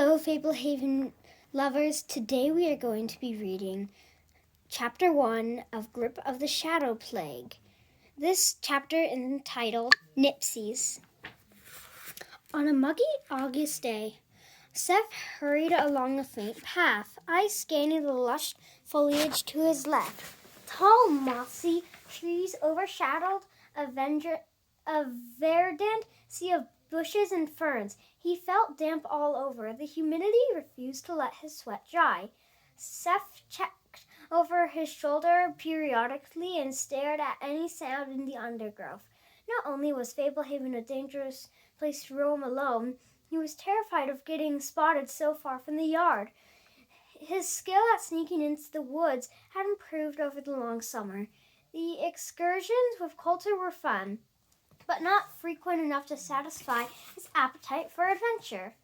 Hello, Fabellhaven lovers. Today we are going to be reading Chapter 1 of Grip of the Shadow Plague. This chapter is entitled Nipsies. On a muggy August day, Seth hurried along a faint path, eyes scanning the lush foliage to his left. Tall, mossy trees overshadowed a verdant sea of bushes and ferns. He felt damp all over. The humidity refused to let his sweat dry. Seth checked over his shoulder periodically and stared at any sound in the undergrowth. Not only was Fabellhaven a dangerous place to roam alone, he was terrified of getting spotted so far from the yard. His skill at sneaking into the woods had improved over the long summer. The excursions with Coulter were fun, but not frequent enough to satisfy his appetite for adventure.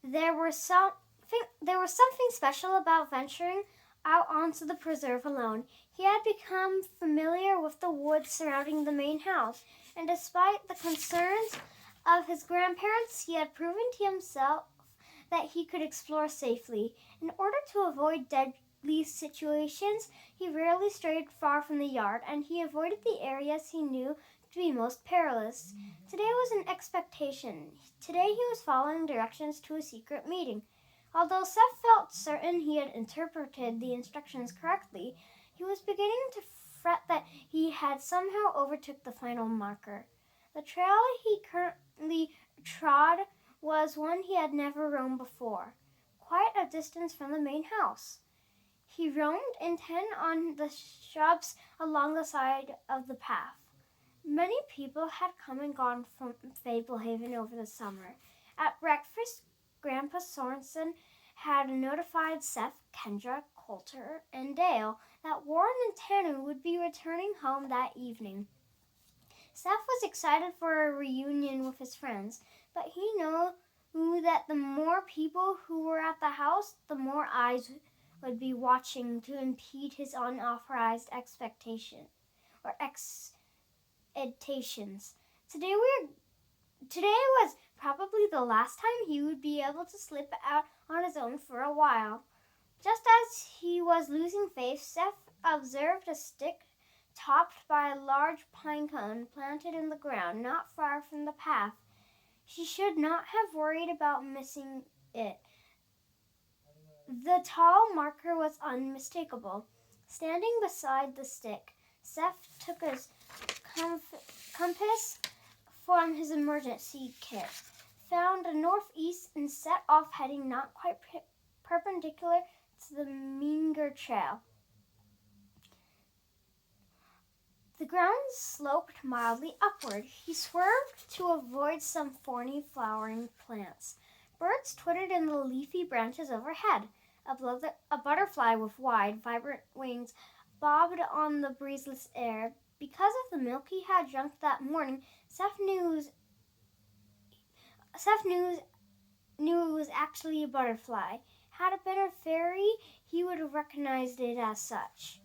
There was something special about venturing out onto the preserve alone. He had become familiar with the woods surrounding the main house, and despite the concerns of his grandparents, he had proven to himself that he could explore safely. In order to avoid deadly situations, he rarely strayed far from the yard, and he avoided the areas he knew to be most perilous. Today was an expectation. Today he was following directions to a secret meeting. Although Seth felt certain he had interpreted the instructions correctly, he was beginning to fret that he had somehow overtook the final marker. The trail he currently trod was one he had never roamed before, quite a distance from the main house. He roamed, intent on the shrubs along the side of the path. Many people had come and gone from Fabellhaven over the summer. At breakfast, Grandpa Sorensen had notified Seth, Kendra, Coulter, and Dale that Warren and Tanner would be returning home that evening. Seth was excited for a reunion with his friends, but he knew that the more people who were at the house, the more eyes would be watching to impede his unauthorized expectations. Today was probably the last time he would be able to slip out on his own for a while. Just as he was losing faith, Seth observed a stick topped by a large pine cone planted in the ground not far from the path. He should not have worried about missing it. The tall marker was unmistakable. Standing beside the stick, Seth took his compass from his emergency kit, found a northeast, and set off heading not quite perpendicular to the Meanger Trail. The ground sloped mildly upward. He swerved to avoid some thorny flowering plants. Birds twittered in the leafy branches overhead. A butterfly with wide, vibrant wings bobbed on the breezeless air. Because of the milk he had drunk that morning, Seth knew it was actually a butterfly. Had it been a fairy, he would have recognized it as such.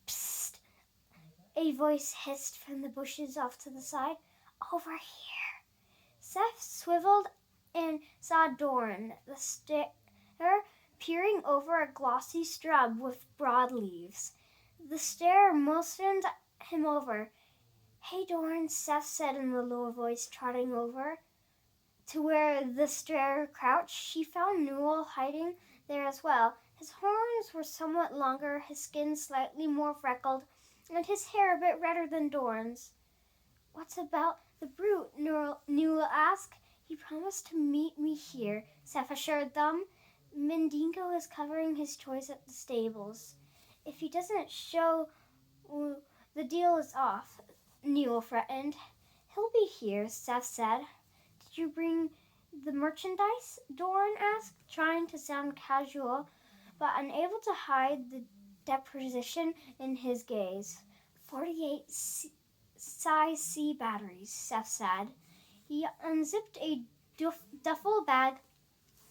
Psst! A voice hissed from the bushes off to the side. Over here. Seth swiveled and saw Doran, the stare, peering over a glossy shrub with broad leaves. The stare motioned him over. Hey, Doran, Seth said in a low voice, trotting over to where the stare crouched. She found Newell hiding there as well. His horns were somewhat longer, his skin slightly more freckled, and his hair a bit redder than Doran's. What's about the brute? Newell asked. He promised to meet me here, Seth assured them. Mendingo is covering his choice at the stables. If he doesn't show, the deal is off, Newell threatened. He'll be here, Seth said. Did you bring the merchandise? Doran asked, trying to sound casual, but unable to hide the deposition in his gaze. 48 size C batteries, Seth said. He unzipped a duffel bag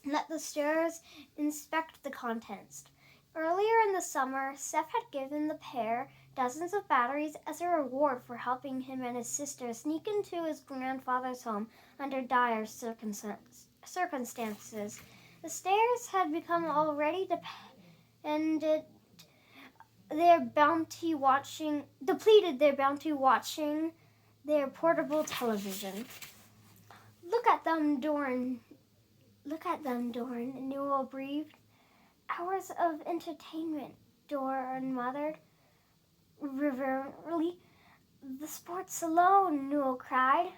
and let the starers inspect the contents. Earlier in the summer, Seth had given the pair dozens of batteries as a reward for helping him and his sister sneak into his grandfather's home under dire circumstances. The stairs had become already depended their bounty watching depleted their bounty watching their portable television. Look at them, Dorn. Look at them, Dorn, Newell breathed. Hours of entertainment, Dorn muttered reverently. The sports alone, Newell cried.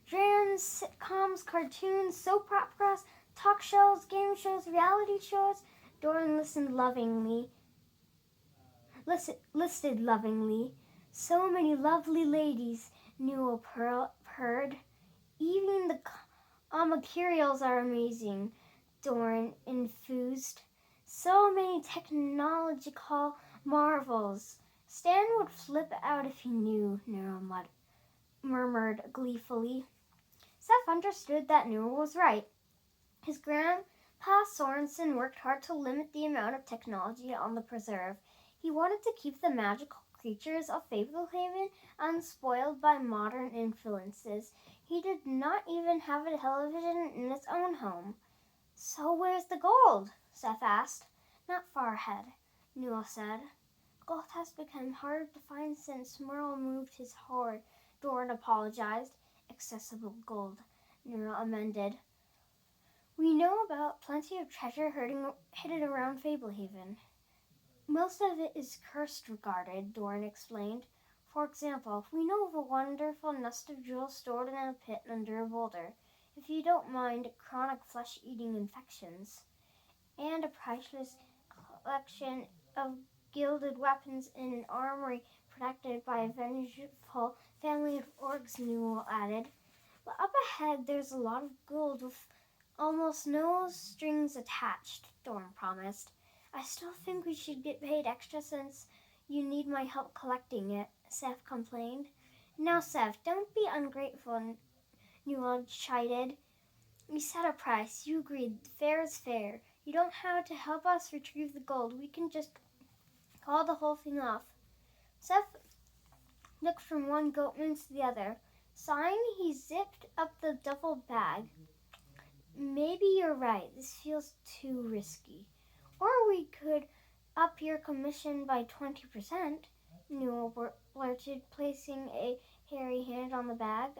Dramas, sitcoms, cartoons, soap operas, talk shows, game shows, reality shows. Dorn listed lovingly. So many lovely ladies, Newell purred. Even the materials are amazing, Dorn enthused. So many technological marvels. Stan would flip out if he knew, Newell murmured gleefully. Seth understood that Newell was right. His grandpa Sorensen worked hard to limit the amount of technology on the preserve. He wanted to keep the magical creatures of Fabellhaven unspoiled by modern influences. He did not even have a television in his own home. So where's the gold? Seth asked. Not far ahead, Newell said. Gold has become harder to find since Merle moved his hoard. Dorn apologized. Accessible gold, Newell amended. We know about plenty of treasure hidden around Fabellhaven. Most of it is cursed regarded, Dorn explained. For example, we know of a wonderful nest of jewels stored in a pit under a boulder, if you don't mind chronic flesh-eating infections, and a priceless collection of gilded weapons in an armory protected by a vengeful family of orcs, Newell added. But up ahead there's a lot of gold with almost no strings attached, Dorn promised. I still think we should get paid extra since you need my help collecting it, Seth complained. Now, Seth, don't be ungrateful, Newell chided. We set a price. You agreed. Fair is fair. You don't have to help us retrieve the gold. We can just call the whole thing off. Seth looked from one goatman to the other. Sighing, he zipped up the duffel bag. Maybe you're right. This feels too risky. Or we could up your commission by 20%, Newell blurted, placing a hairy hand on the bag.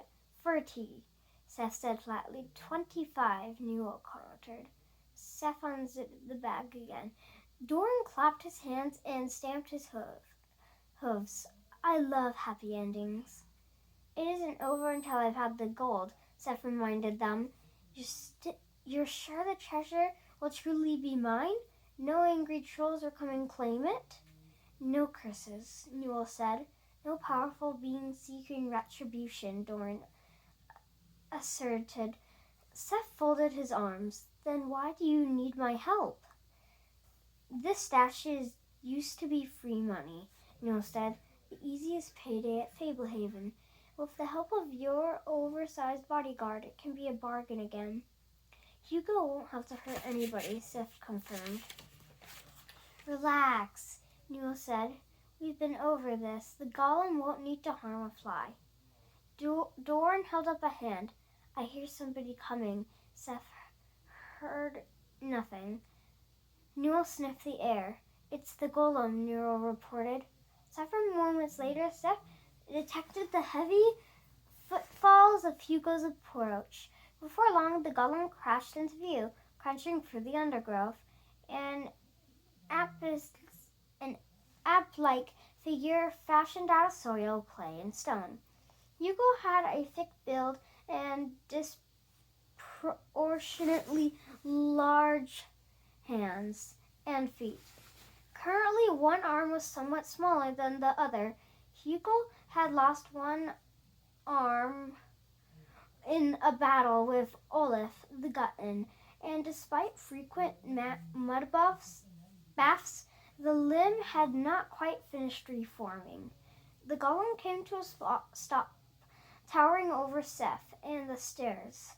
30, Seth said flatly. 25, Newell countered. Seth unzipped the bag again. Dorn clapped his hands and stamped his hooves. I love happy endings. It isn't over until I've had the gold, Seth reminded them. You're sure the treasure will truly be mine? No angry trolls will come and claim it? No curses, Newell said. No powerful being seeking retribution, Dorn asserted. Seth folded his arms. Then why do you need my help? This stash used to be free money, Newell said. The easiest payday at Fabellhaven. With the help of your oversized bodyguard, it can be a bargain again. Hugo won't have to hurt anybody, Seth confirmed. Relax, Newell said. We've been over this. The golem won't need to harm a fly. Dorn held up a hand. I hear somebody coming. Seth heard nothing. Newell sniffed the air. It's the golem, Newell reported. Several moments later, Seth detected the heavy footfalls of Hugo's approach. Before long, the golem crashed into view, crunching through the undergrowth. An ape-like figure fashioned out of soil, clay, and stone. Hugo had a thick build and disproportionately large hands and feet. Currently, one arm was somewhat smaller than the other. Hugo had lost one arm in a battle with Olaf the Glutton, and despite frequent mud baths, the limb had not quite finished reforming. The golem came to a stop, towering over Seth and the stairs,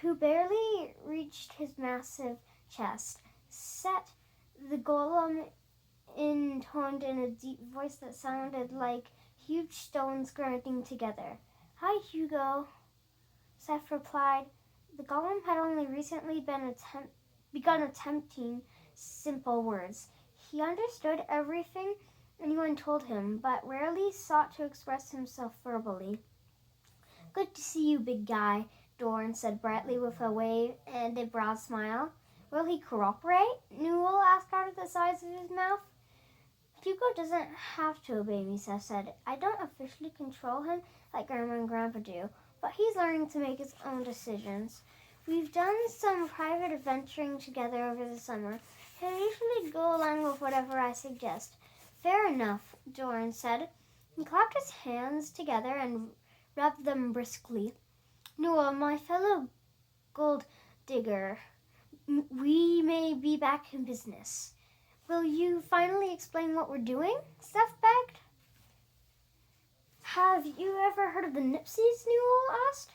who barely reached his massive chest. The golem intoned in a deep voice that sounded like huge stones grinding together. Hi, Hugo, Seth replied. The golem had only recently begun attempting simple words. He understood everything anyone told him, but rarely sought to express himself verbally. "Good to see you, big guy," Doran said brightly with a wave and a broad smile. "Will he cooperate?" Newell asked out of the sides of his mouth. "Hugo doesn't have to obey me," Seth said. "I don't officially control him like Grandma and Grandpa do, but he's learning to make his own decisions. We've done some private adventuring together over the summer. He'll usually go along with whatever I suggest." "Fair enough," Doran said. He clapped his hands together and rubbed them briskly. "Newell, my fellow gold digger, we may be back in business. Will you finally explain what we're doing?" Seth begged. "Have you ever heard of the Nipsies?" Newell asked.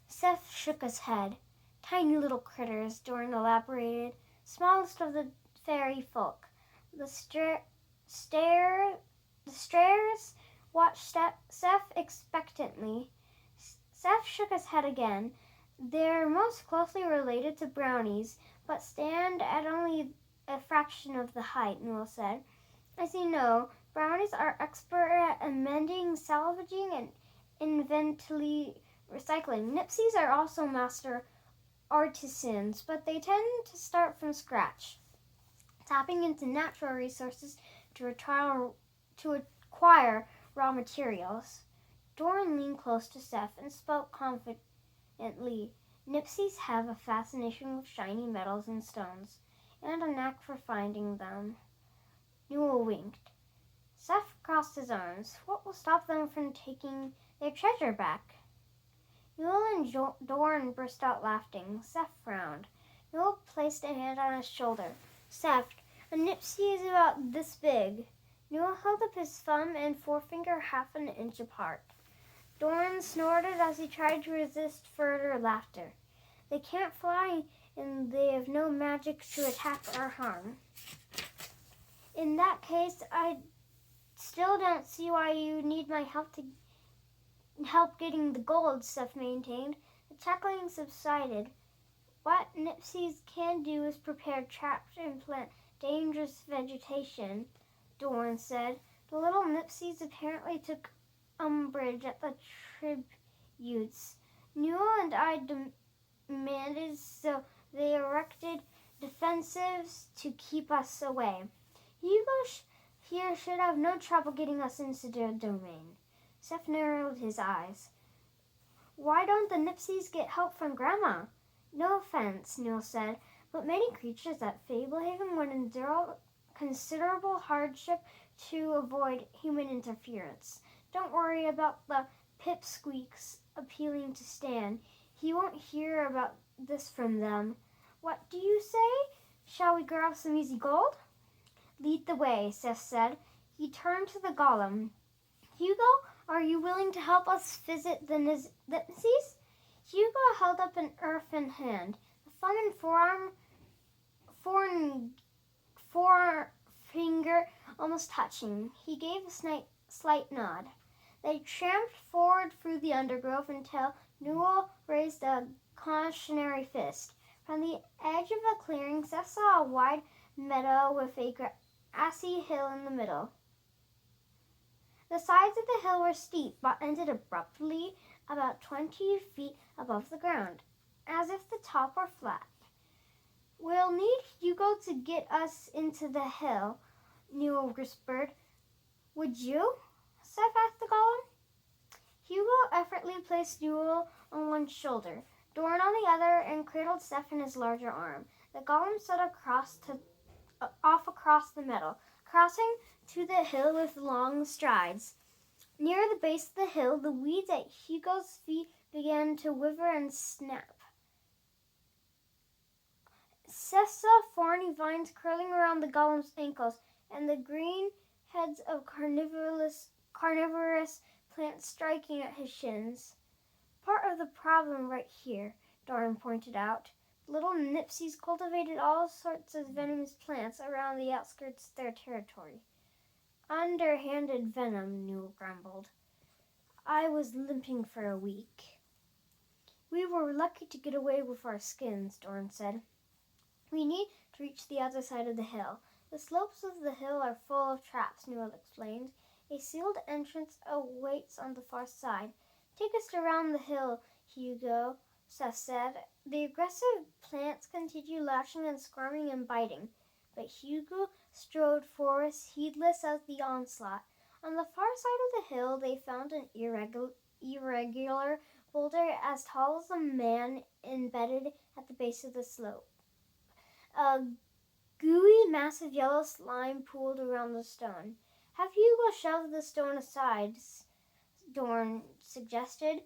Seth shook his head. "Tiny little critters," Doran elaborated. "Smallest of the fairy folk. The stairs watched Seth expectantly. Seth shook his head again. "They're most closely related to brownies, but stand at only a fraction of the height," Newell said. "As you know, brownies are expert at amending, salvaging, and inventively recycling. Nipsies are also master artisans, but they tend to start from scratch, tapping into natural resources to acquire raw materials." Doran leaned close to Seth and spoke confidently. "Nipsies have a fascination with shiny metals and stones, and a knack for finding them." Newell winked. Seth crossed his arms. "What will stop them from taking their treasure back?" Newell and Doran burst out laughing. Seth frowned. Newell placed a hand on his shoulder. "Seth, a Nipsie is about this big." Newell held up his thumb and forefinger half an inch apart. Doran snorted as he tried to resist further laughter. "They can't fly, and they have no magic to attack or harm." "In that case, I still don't see why you need my help getting the gold," Seth maintained. The chuckling subsided. "What Nipsies can do is prepare traps and plant dangerous vegetation," Doran said. "The little Nipsies apparently took umbrage at the tributes Newell and I demanded, so they erected defensives to keep us away. Hugo here should have no trouble getting us into their domain." Seth narrowed his eyes. "Why don't the Nipsies get help from Grandma?" "No offense," Newell said, "but many creatures at Fabellhaven would endure considerable hardship to avoid human interference. Don't worry about the pipsqueaks appealing to Stan. He won't hear about this from them. What do you say? Shall we grab some easy gold?" "Lead the way," Seth said. He turned to the golem. "Hugo, are you willing to help us visit the Nipsies?" Hugo held up an earthen hand, the thumb and forefinger almost touching. He gave a slight nod. They tramped forward through the undergrowth until Newell raised a cautionary fist. From the edge of the clearing, Seth saw a wide meadow with a grassy hill in the middle. The sides of the hill were steep, but ended abruptly about 20 feet above the ground, as if the top were flat. "We'll need Hugo to get us into the hill," Newell whispered. "Would you?" Seth asked the golem. Hugo effortlessly placed Newell on one shoulder, Doran on the other, and cradled Seth in his larger arm. The golem set off across the meadow, crossing to the hill with long strides. Near the base of the hill, the weeds at Hugo's feet began to wither and snap. Seth saw thorny vines curling around the golem's ankles and the green heads of carnivorous plants striking at his shins. "Part of the problem right here," Doran pointed out. "The little Nipsies cultivated all sorts of venomous plants around the outskirts of their territory." "Underhanded venom," Newell grumbled. "I was limping for a week." We were lucky to get away with our skins, Dorn said. We need to reach the other side of the hill. The slopes of the hill are full of traps, Newell explained. A sealed entrance awaits on the far side. Take us around the hill, Hugo, Seth said. The aggressive plants continued lashing and squirming and biting, but Hugo strode forward, heedless of the onslaught. On the far side of the hill, they found an irregular boulder as tall as a man embedded at the base of the slope. A gooey mass of yellow slime pooled around the stone. Have Hugo shove the stone aside, Dorn suggested.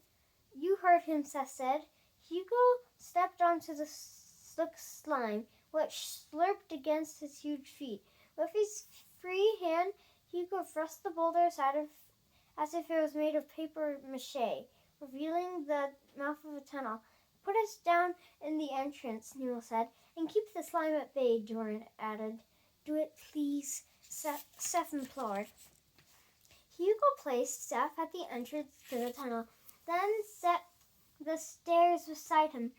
You heard him, Seth said. Hugo stepped onto the slick slime, which slurped against his huge feet. With his free hand, Hugo thrust the boulder aside as if it was made of paper mache, revealing the mouth of a tunnel. Put us down in the entrance, Newell said, and keep the slime at bay, Dorn added. Do it, please, Seth implored. Hugo placed Seth at the entrance to the tunnel, then set the stairs beside him.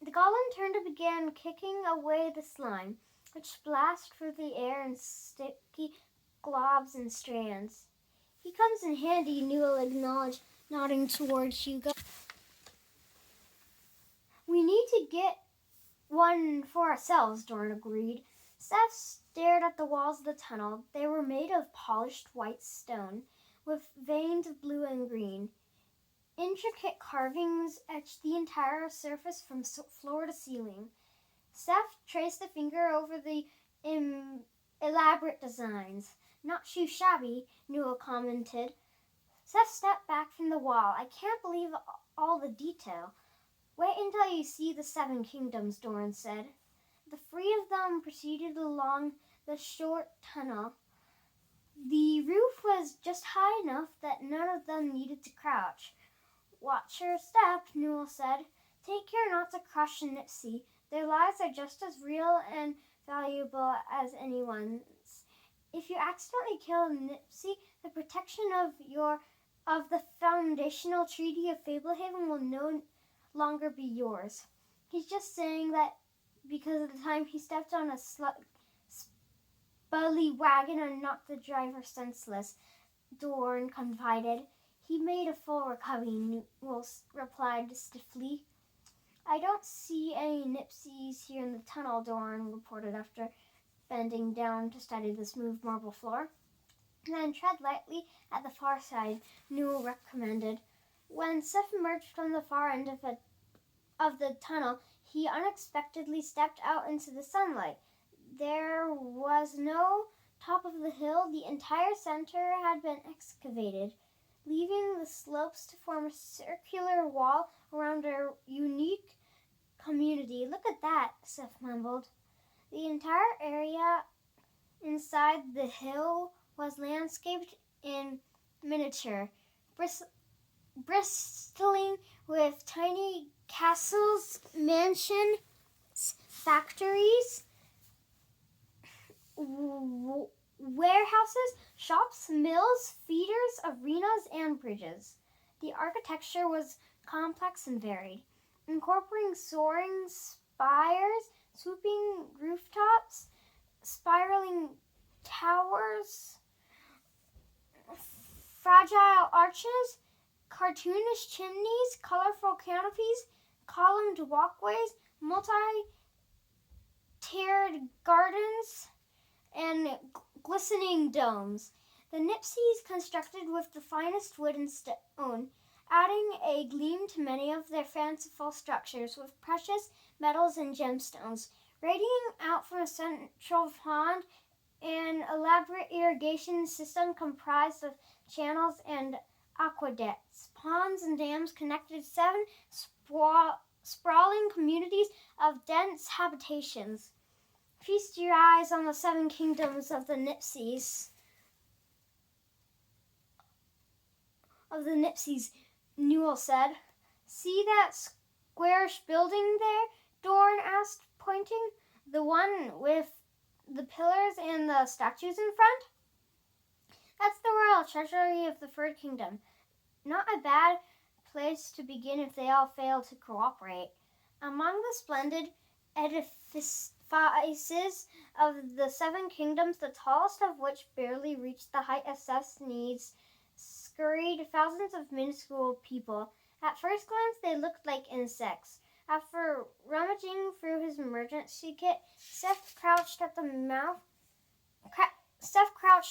The golem turned and began kicking away the slime, which splashed through the air in sticky globs and strands. He comes in handy, Newell acknowledged, nodding toward Hugo. We need to get one for ourselves, Dorn agreed. Seth stared at the walls of the tunnel. They were made of polished white stone, with veins of blue and green. Intricate carvings etched the entire surface from floor to ceiling. Seth traced a finger over the elaborate designs. Not too shabby, Newell commented. Seth stepped back from the wall. I can't believe all the detail. Wait until you see the 7 kingdoms, Dorn said. The 3 of them proceeded along the short tunnel. The roof was just high enough that none of them needed to crouch. Watch your step, Newell said. Take care not to crush a Nipsey. Their lives are just as real and valuable as anyone's. If you accidentally kill a Nipsey, the protection of the foundational treaty of Fabellhaven will no longer be yours. He's just saying that because of the time he stepped on a spully wagon and knocked the driver senseless, Dorn confided. He made a full recovery, Newell replied stiffly. I don't see any Nipseys here in the tunnel, Dorn reported after bending down to study the smooth marble floor. Then tread lightly at the far side, Newell recommended. When Seth emerged from the far end of the tunnel, he unexpectedly stepped out into the sunlight. There was no top of the hill. The entire center had been excavated, leaving the slopes to form a circular wall around a unique community. Look at that, Seth mumbled. The entire area inside the hill was landscaped in miniature, bristling with tiny castles, mansions, factories, warehouses, shops, mills, feeders, arenas, and bridges. The architecture was complex and varied, incorporating soaring spires, swooping rooftops, spiraling towers, fragile arches, cartoonish chimneys, colorful canopies, columned walkways, multi-tiered gardens, and glistening domes. The Nipseys constructed with the finest wood and stone, adding a gleam to many of their fanciful structures with precious metals and gemstones. Radiating out from a central pond, an elaborate irrigation system comprised of channels and aqueducts. Ponds and dams connected 7 sprawling communities of dense habitations. Feast your eyes on the 7 kingdoms of the Nipseys. Newell said. See that squarish building there? Dorn asked, pointing. The one with the pillars and the statues in front? That's the royal treasury of the Third Kingdom. Not a bad place to begin if they all fail to cooperate. Among the splendid edifices of the 7 kingdoms, the tallest of which barely reached the height of Seth's knees, scurried thousands of minuscule people. At first glance, they looked like insects. After rummaging through his emergency kit, Seth crouched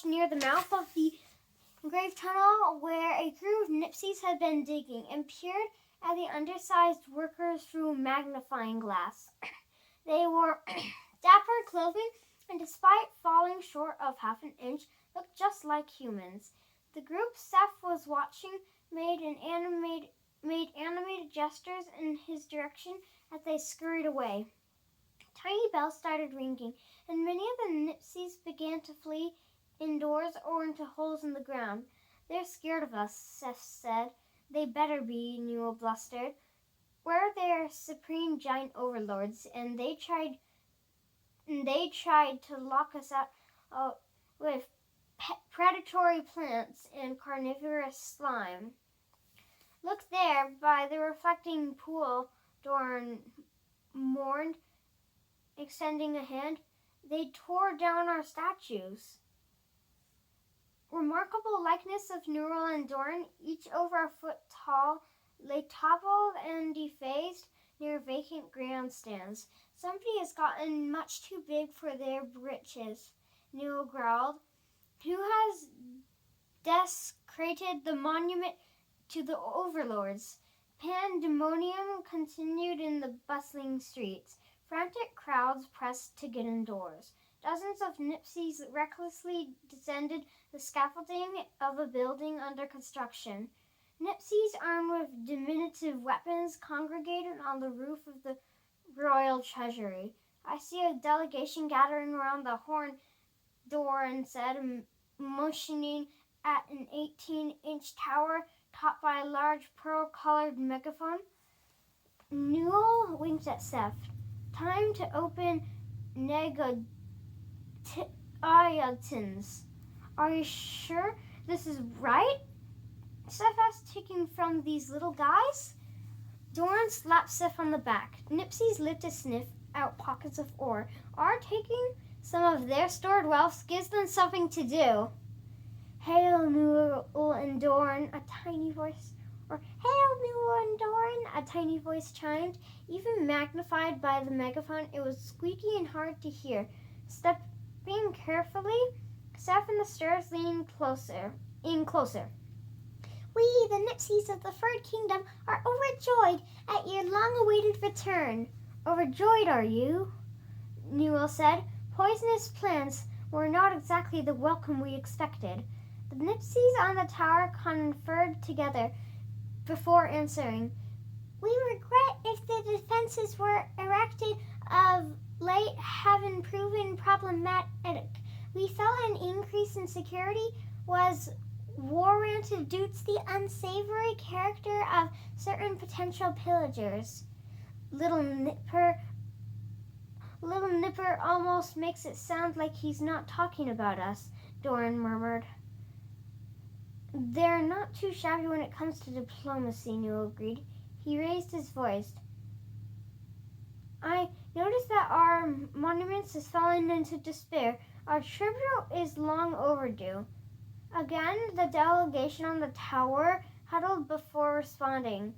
near the mouth of the grave tunnel where a crew of Nipsies had been digging, and peered at the undersized workers through magnifying glass. They wore dapper clothing, and despite falling short of half an inch, looked just like humans. The group Seth was watching made animated gestures in his direction as they scurried away. Tiny bells started ringing, and many of the Nipsies began to flee indoors or into holes in the ground. "They're scared of us," Seth said. "They better be," Newell blustered. "We're their supreme giant overlords, and they tried to lock us out with predatory plants and carnivorous slime." "Look there, by the reflecting pool," Doran mourned, extending a hand. "They tore down our statues." Remarkable likeness of Newell and Doran, each over a foot tall, lay toppled and defaced near vacant grandstands. "Somebody has gotten much too big for their britches," Newell growled. "Who has desecrated the monument to the overlords?" Pandemonium continued in the bustling streets. Frantic crowds pressed to get indoors. Dozens of Nipsies recklessly descended the scaffolding of a building under construction. Nipsies armed with diminutive weapons congregated on the roof of the royal treasury. "I see a delegation gathering around the horn," Doran said, motioning at an 18-inch tower topped by a large pearl-colored megaphone. Newell winked at Seth. "Time to open negotiations." "Are you sure this is right?" Seth asked, "taking from these little guys?" Doran slapped Seth on the back. "Nipsies live to sniff out pockets of ore. Our taking some of their stored wealth gives them something to do." "Hail, Newell and Doran," a tiny voice chimed. Even magnified by the megaphone, it was squeaky and hard to hear. Stepping carefully, Seth and the stirrers leaned closer. "We, the Nipsies of the Third Kingdom, are overjoyed at your long-awaited return." "Overjoyed, are you?" Newell said. "Poisonous plants were not exactly the welcome we expected." The Nipsies on the tower conferred together before answering. "We regret if the defenses were erected of late have proven problematic. We felt an increase in security was warranted due to the unsavory character of certain potential pillagers." Little Nipper almost makes it sound like he's not talking about us," Doran murmured. "They're not too shabby when it comes to diplomacy," Newell agreed. He raised his voice. "I noticed that our monuments has fallen into despair. Our tribute is long overdue." Again, the delegation on the tower huddled before responding.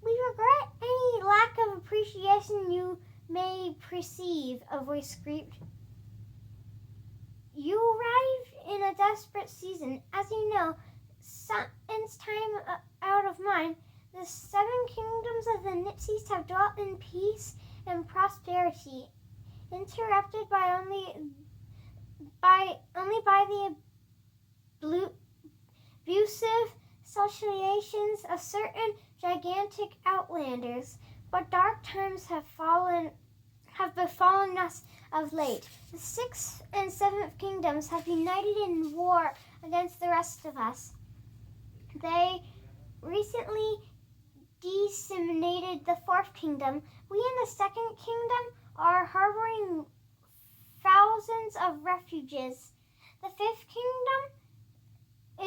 "We regret any lack of appreciation you may perceive," a voice screamed. "You arrived in a desperate season. As you know, since time out of mind, the 7 kingdoms of the Nipsies have dwelt in peace and prosperity, interrupted only by the abusive associations of certain gigantic outlanders. But dark times have befallen us of late. The 6th and 7th kingdoms have united in war against the rest of us. They recently disseminated the 4th kingdom. We in the 2nd kingdom are harboring thousands of refugees. The 5th kingdom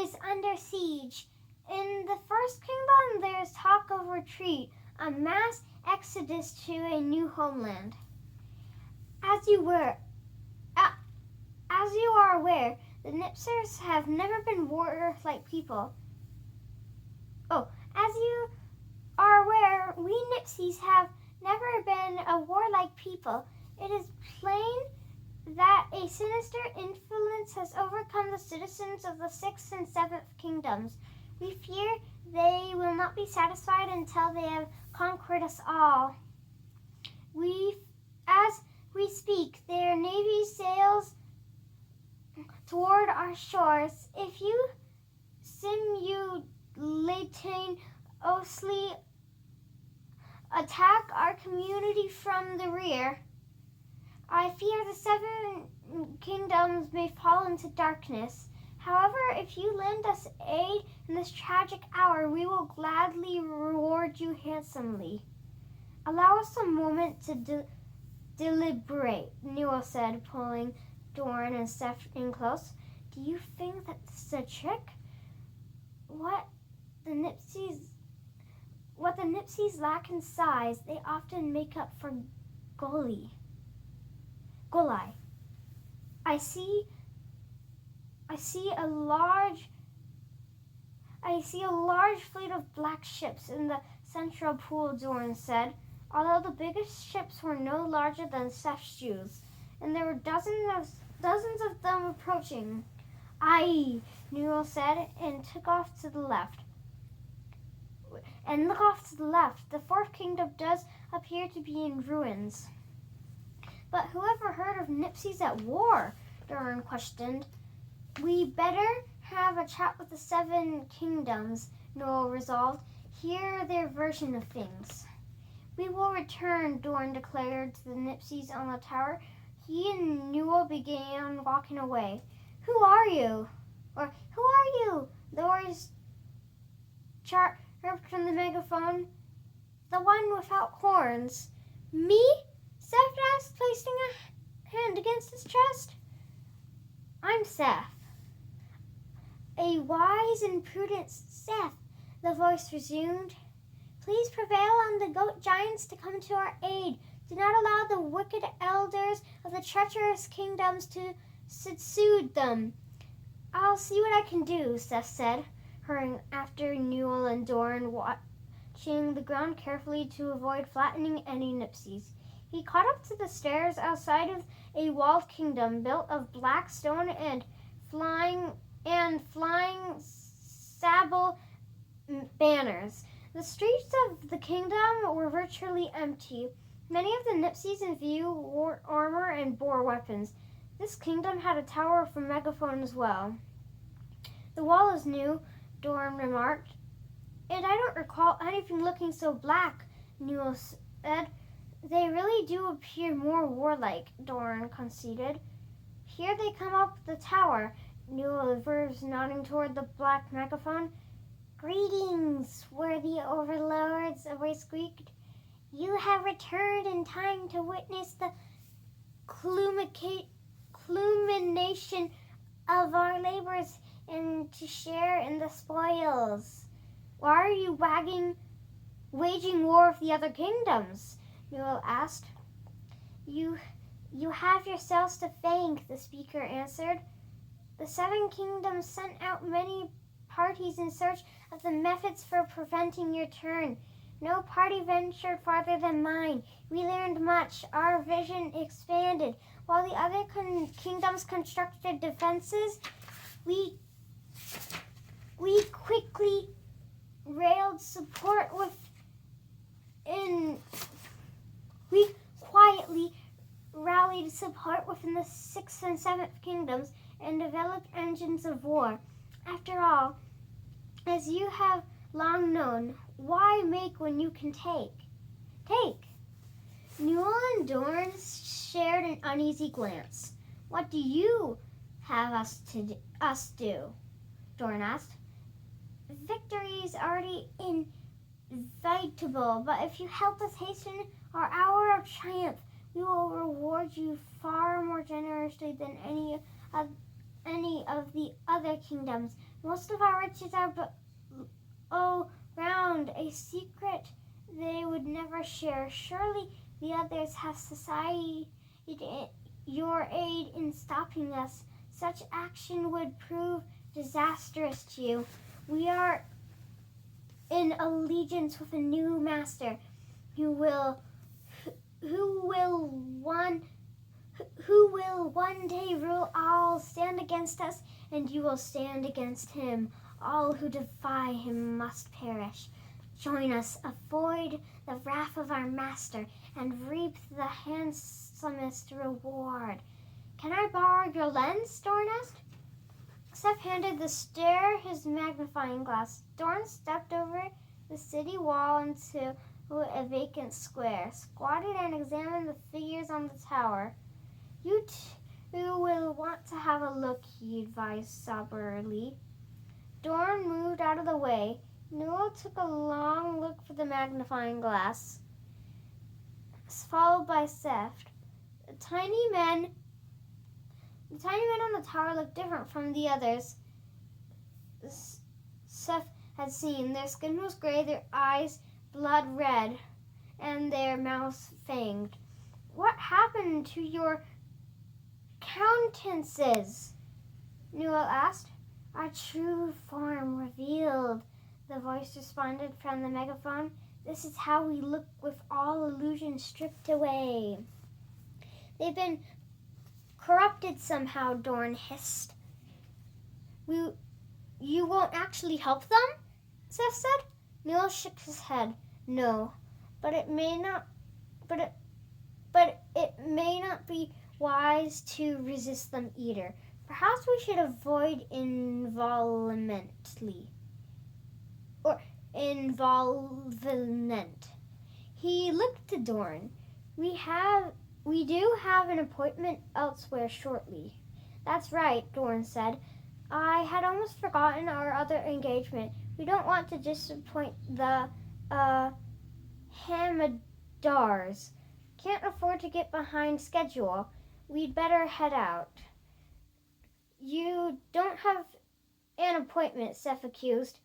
is under siege, In the first kingdom, there is talk of retreat, a mass exodus to a new homeland. As you are aware, the Nipsers have never been warlike people. As you are aware, we Nipsies have never been a warlike people. It is plain that a sinister influence has overcome the citizens of the 6th and 7th kingdoms. We fear they will not be satisfied until they have conquered us all. As we speak, their navy sails toward our shores. If you simultaneously attack our community from the rear, I fear the 7 kingdoms may fall into darkness. However, if you lend us aid in this tragic hour, we will gladly reward you handsomely. Allow us a moment to deliberate, Newell said, pulling Doran and Steph in close. Do you think that this is a trick? What the Nipsies lack in size, they often make up for Golai. I see a large fleet of black ships in the central pool, Doran said, although the biggest ships were no larger than Steph's shoes, and there were dozens of them approaching. Aye, Newell said, and look off to the left. The 4th kingdom does appear to be in ruins. But whoever heard of Nipsies at war? Doran questioned. We better have a chat with the 7 kingdoms, Newell resolved. Hear their version of things. We will return, Doran declared to the Nipsies on the tower. He and Newell began walking away. Who are you? Doris chirped from the megaphone. The one without horns. Me? Seth asked, placing a hand against his chest. I'm Seth. A wise and prudent Seth, the voice resumed. Please prevail on the goat giants to come to our aid. Do not allow the wicked elders of the treacherous kingdoms to succeed them. I'll see what I can do, Seth said, hurrying after Newell and Doran, watching the ground carefully to avoid flattening any Nipsies. He caught up to the stairs outside of a walled kingdom built of black stone and flying sable banners. The streets of the kingdom were virtually empty. Many of the Nipsies in view wore armor and bore weapons. This kingdom had a tower for megaphone as well. The wall is new, Doran remarked. And I don't recall anything looking so black, Newell said. They really do appear more warlike, Doran conceded. Here they come up the tower, Newell observed, nodding toward the black megaphone. Greetings, worthy overlords, a voice squeaked. You have returned in time to witness the culmination of our labors and to share in the spoils. Why are you waging war with the other kingdoms? Newell asked. You have yourselves to thank, the speaker answered. The 7 kingdoms sent out many parties in search of the methods for preventing your turn. No party ventured farther than mine. We learned much. Our vision expanded. While the other kingdoms constructed defenses, we quickly railed support We quietly rallied support within the 6th and 7th kingdoms and developed engines of war. After all, as you have long known, why make when you can take? Take! Newell and Doran shared an uneasy glance. What do you have us do? Doran asked. Victory is already inevitable, but if you help us hasten our hour of triumph, we will reward you far more generously than any of the other kingdoms. Most of our riches are all round, a secret they would never share. Surely the others have society your aid in stopping us. Such action would prove disastrous to you. We are in allegiance with a new master who will one day rule all. Stand against us, and you will stand against him. All who defy him must perish. Join us, avoid the wrath of our master, and reap the handsomest reward. Can I borrow your lens? Dorn asked. Seth handed the stare his magnifying glass. Dorn stepped over the city wall into a vacant square, squatted and examined the figures on the tower. You two will want to have a look, he advised soberly. Dorn moved out of the way. Newell took a long look for the magnifying glass, followed by Seth. The tiny men on the tower looked different from the others Seth had seen. Their skin was gray, their eyes blood red, and their mouths fanged. What happened to your countenances? Newell asked. Our true form revealed, the voice responded from the megaphone. This is how we look with all illusion stripped away. They've been corrupted somehow, Dorn hissed. You won't actually help them? Seth said. Newell shook his head. No, but it may not be wise to resist them either. Perhaps we should avoid involvement. He looked to Dorn. We do have an appointment elsewhere shortly. That's right, Dorn said. I had almost forgotten our other engagement. We don't want to disappoint the Hamadars. Can't afford to get behind schedule. We'd better head out. You don't have an appointment, Seth accused.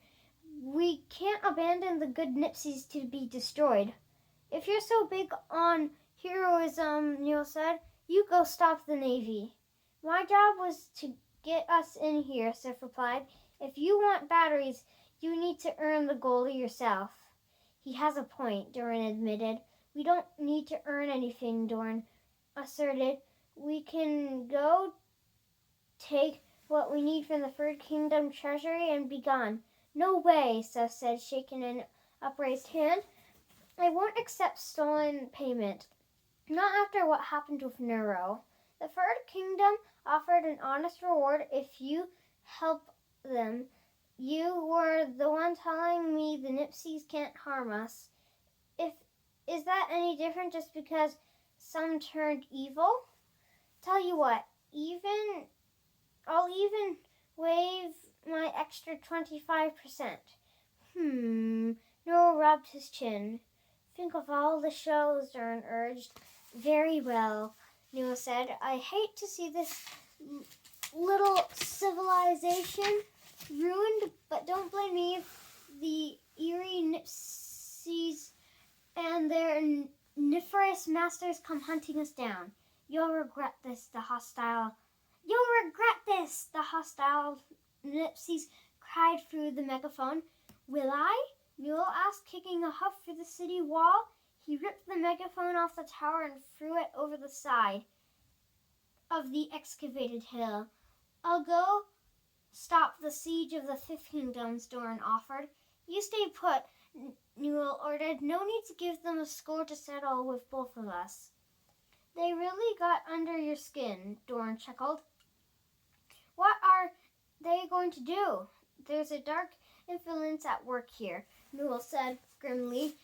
We can't abandon the good Nipsies to be destroyed. If you're so big on heroism, Newell said, you go stop the Navy. My job was to get us in here, Seth replied. If you want batteries, you need to earn the gold yourself. He has a point, Dorn admitted. We don't need to earn anything, Dorn asserted. We can go take what we need from the Third Kingdom treasury and be gone. No way, Seth said, shaking an upraised hand. I won't accept stolen payment. Not after what happened with Nero. The Third Kingdom offered an honest reward if you help them. You were the one telling me the Nipsies can't harm us. Is that any different just because some turned evil? Tell you what, I'll even waive my extra 25%. Noel rubbed his chin. Think of all the shows, Dorn urged. Very well, Newell said. I hate to see this little civilization ruined, but don't blame me if the eerie Nipsies and their nefarious masters come hunting us down. You'll regret this, the hostile Nipsies cried through the megaphone. Will I? Newell asked, kicking a huff through the city wall. He ripped the megaphone off the tower and threw it over the side of the excavated hill. I'll go stop the siege of the Fifth Kingdom, Dorn offered. You stay put, Newell ordered. No need to give them a score to settle with both of us. They really got under your skin, Dorn chuckled. What are they going to do? There's a dark influence at work here, Newell said grimly.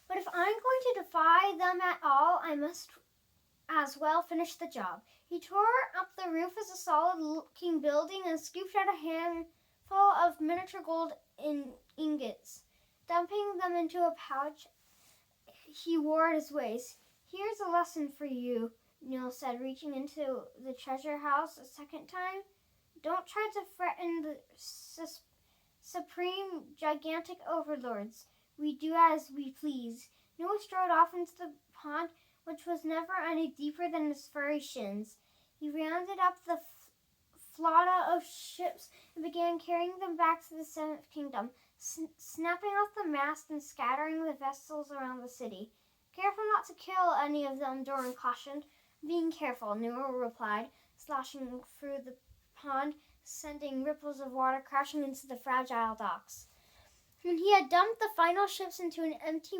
But if I'm going to defy them at all, I must as well finish the job. He tore up the roof as a solid-looking building and scooped out a handful of miniature gold ingots. Dumping them into a pouch he wore at his waist. Here's a lesson for you, Newell said, reaching into the treasure house a second time. Don't try to threaten the supreme, gigantic overlords. We do as we please. Noah strode off into the pond, which was never any deeper than his furry shins. He rounded up the flota of ships and began carrying them back to the Seventh Kingdom, snapping off the mast and scattering the vessels around the city. Careful not to kill any of them, Doran cautioned. Being careful, Noah replied, sloshing through the pond, sending ripples of water crashing into the fragile docks. When he had dumped the final ships into an empty